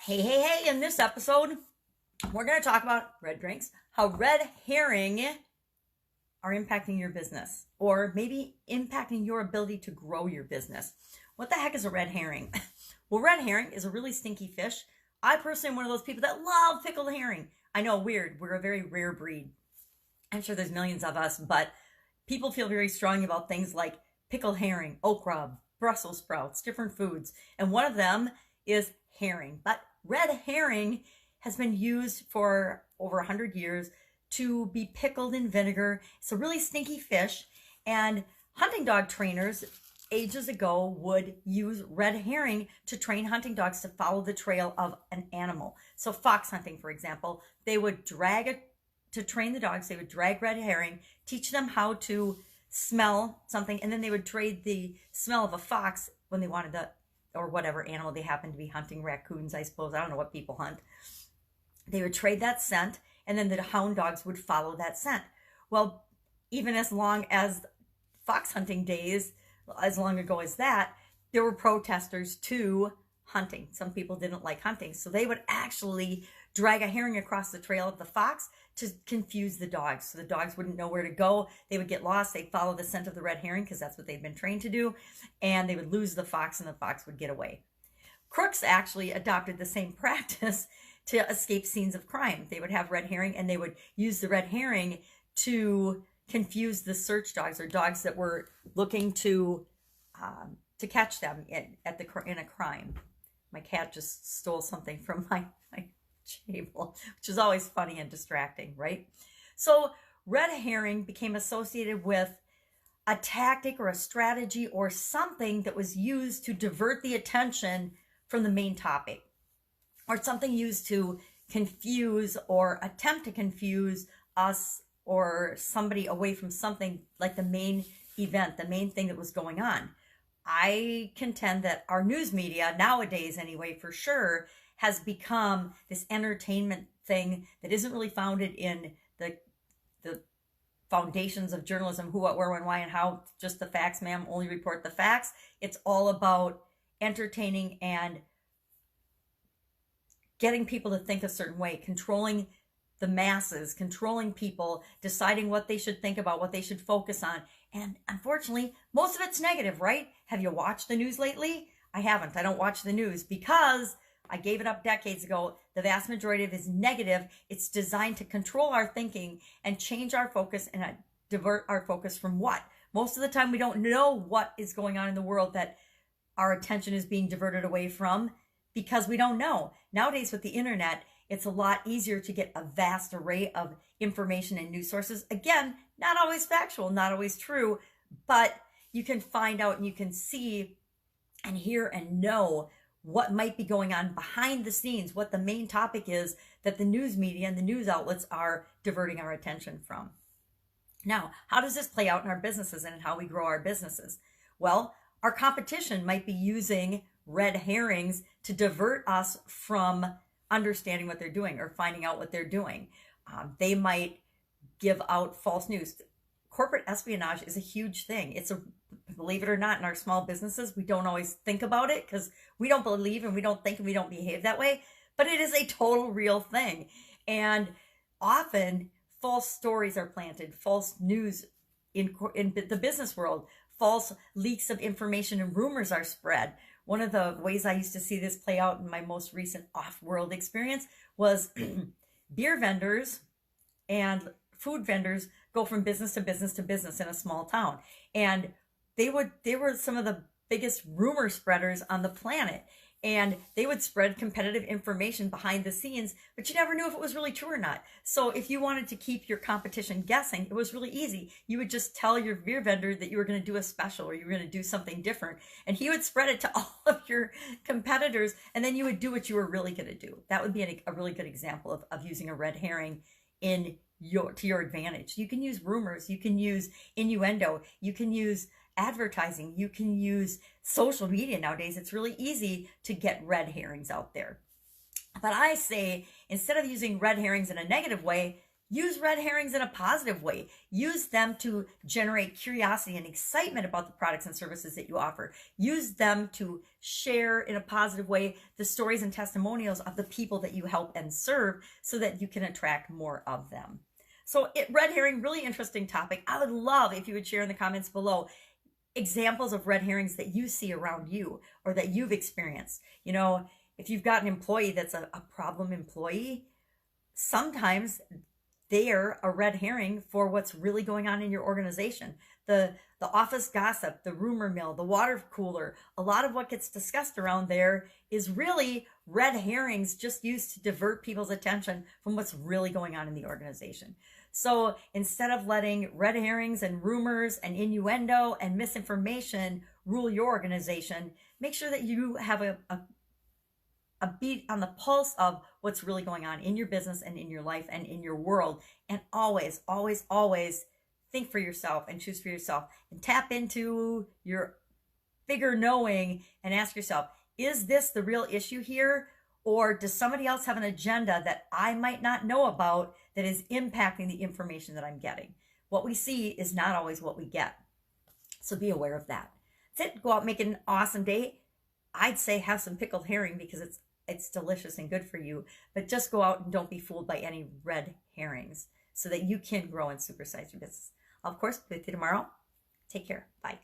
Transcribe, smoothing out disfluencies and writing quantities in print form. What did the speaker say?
Hey, in this episode, we're going to talk about red drinks, how red herring are impacting your business, or maybe impacting your ability to grow your business. What the heck is a red herring? Well, red herring is a really stinky fish. I personally am one of those people that love pickled herring. I know, weird. We're a very rare breed. I'm sure there's millions of us, but people feel very strongly about things like pickled herring, okra, Brussels sprouts, different foods. And one of them is herring. But red herring has been used for over 100 years to be pickled in vinegar. It's a really stinky fish. And hunting dog trainers ages ago would use red herring to train hunting dogs to follow the trail of an animal. So fox hunting, for example, they would drag it to train the dogs. They would drag red herring, teach them how to smell something, and then they would trade the smell of a fox when they wanted to, or whatever animal they happened to be hunting, raccoons, I suppose. I don't know what people hunt. They would trade that scent, and then the hound dogs would follow that scent. Well, even as long as fox hunting days, as long ago as that, there were protesters to hunting. Some people didn't like hunting, so they would actually drag a herring across the trail of the fox to confuse the dogs. So the dogs wouldn't know where to go. They would get lost. They'd follow the scent of the red herring because that's what they've been trained to do. And they would lose the fox and the fox would get away. Crooks actually adopted the same practice to escape scenes of crime. They would have red herring and they would use the red herring to confuse the search dogs, or dogs that were looking to catch them in a crime. My cat just stole something from my table, which is always funny and distracting, right? So red herring became associated with a tactic or a strategy or something that was used to divert the attention from the main topic, or something used to confuse or attempt to confuse us or somebody away from something like the main event, the main thing that was going on. I contend that our news media nowadays, anyway, for sure, has become this entertainment thing that isn't really founded in the foundations of journalism, who, what, where, when, why, and how, just the facts, ma'am, only report the facts. It's all about entertaining and getting people to think a certain way, controlling the masses, controlling people, deciding what they should think about, what they should focus on. And unfortunately, most of it's negative, right? Have you watched the news lately? I haven't. I don't watch the news because I gave it up decades ago. The vast majority of it is negative. It's designed to control our thinking and change our focus and divert our focus from what? Most of the time, we don't know what is going on in the world that our attention is being diverted away from because we don't know. Nowadays, with the internet, it's a lot easier to get a vast array of information and news sources. Again, not always factual, not always true, but you can find out and you can see and hear and know what might be going on behind the scenes, what the main topic is that the news media and the news outlets are diverting our attention from. Now, how does this play out in our businesses and in how we grow our businesses? Well, our competition might be using red herrings to divert us from understanding what they're doing or finding out what they're doing. They might give out false news. Corporate espionage is a huge thing. Believe it or not, in our small businesses, we don't always think about it because we don't believe and we don't think and we don't behave that way, but it is a total real thing. And often false stories are planted, false news in the business world, false leaks of information and rumors are spread. One of the ways I used to see this play out in my most recent off-world experience was beer vendors and food vendors go from business to business to business in a small town. And they were some of the biggest rumor spreaders on the planet. And they would spread competitive information behind the scenes, but you never knew if it was really true or not. So if you wanted to keep your competition guessing, it was really easy. You would just tell your beer vendor that you were going to do a special or you were going to do something different. And he would spread it to all of your competitors. And then you would do what you were really going to do. That would be a really good example of using a red herring to your advantage. You can use rumors. You can use innuendo. You can use advertising. You can use social media nowadays. It's really easy to get red herrings out there. But I say, instead of using red herrings in a negative way, Use red herrings in a positive way. Use them to generate curiosity and excitement about the products and services that you offer. Use them to share in a positive way the stories and testimonials of the people that you help and serve so that you can attract more of them. So red herring, really interesting topic. I would love if you would share in the comments below examples of red herrings that you see around you or that you've experienced. You know, if you've got an employee that's a problem employee, sometimes they're a red herring for what's really going on in your organization. The office gossip, the rumor mill, the water cooler, a lot of what gets discussed around there is really red herrings just used to divert people's attention from what's really going on in the organization. So instead of letting red herrings and rumors and innuendo and misinformation rule your organization, make sure that you have a beat on the pulse of what's really going on in your business and in your life and in your world. And always, always, always think for yourself and choose for yourself and tap into your bigger knowing and ask yourself, is this the real issue here? Or does somebody else have an agenda that I might not know about that is impacting the information that I'm getting? What we see is not always what we get. So be aware of that. That's it. Go out and make an awesome day. I'd say have some pickled herring because it's delicious and good for you, but just go out and don't be fooled by any red herrings so that you can grow and supersize your business. I'll, of course, be with you tomorrow. Take care. Bye.